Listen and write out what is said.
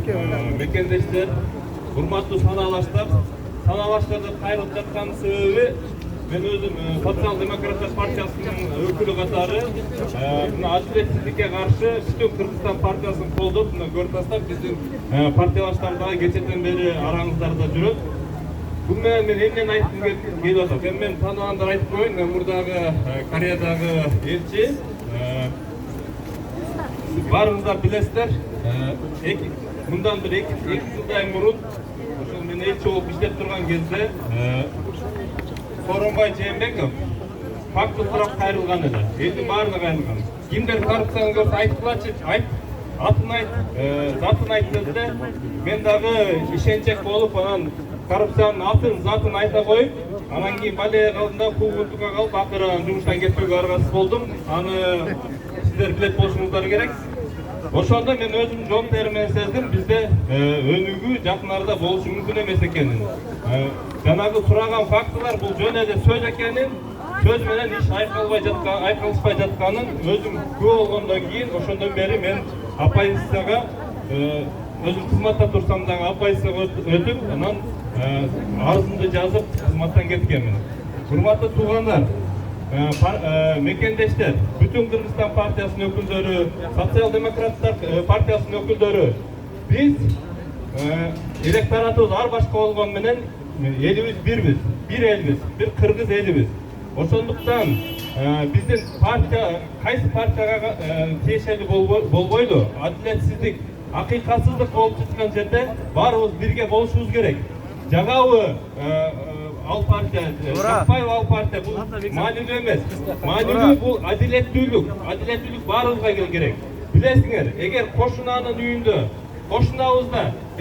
Mekendештер, урматтуу санаалаштар, санаалаштарды кайрылып жаткан себеби мен өзүм Социал-демократтар партиясынын өкүлү катары адилетсиздикке каршы бүтүн Кыргызстан партиясын колдоп, көрүп атасыздар, биздин партиялаштар дагы кечээден бери араңыздарда жүрөт. Бул менен мен эмнени айткым келип атат? Мен тааныгандар айтып коеюн, мен мурдагы Кореядагы элчи, баарыңыздар билесиздер, мындан бир 2 жылдай мурун ошол мен элчи болуп иштеп турган кезде Сооронбай Жээнбеков факты сурап кайрылган эле. Элдин баарына кайрылган. Кимдер коррупцияны көрсө айткылачы, атын айт, затын айт десе, мен дагы ишенчек болуп, анан коррупциянын атын, затын айта коюп, анан кийин балея калдым да куугунтукка калып, акыры жумуштан кетпөөгө аргасыз болдум. Аны сиздер билет болушуңуздар керек. Ошондо мен өзүм жооптор менен сездим, бизде өнүгүү жакын арада болушу мүмкүн эмес экенин. Жанагы сураган фактылар бул жөн эле сөз экенин, сөз менен иш айкалышпай жатканын өзүм күбө болгондон кийин, ошондон бери мен оппозицияга өзүм кызматта турсам дагы оппозицияга өтүп, анан арызымды жазып кызматтан кеткенмин. Урматтуу туугандар, мекендештер, бүтүн Кыргызстан партиясынын өкүлдөрү, Социал-демократтар партиясынын өкүлдөрү, биз электоратыбыз ар башка болгон менен элибиз бирбиз, бир элбиз, бир кыргыз элибиз. Ошондуктан биздин партия кайсы партияга тиешелүү болбойду, адилетсиздик, акыйкатсыздык болуп жаткан жерде баарыбыз бирге болушубуз керек. Жагабы ал партия, жакпайбы ал партия, бул маанилүү эмес. Маанилүү бул адилеттүүлүк. Адилеттүүлүк баарыбызга керек. Билесиңер, эгер кошунанын үйүндө, кошунабызда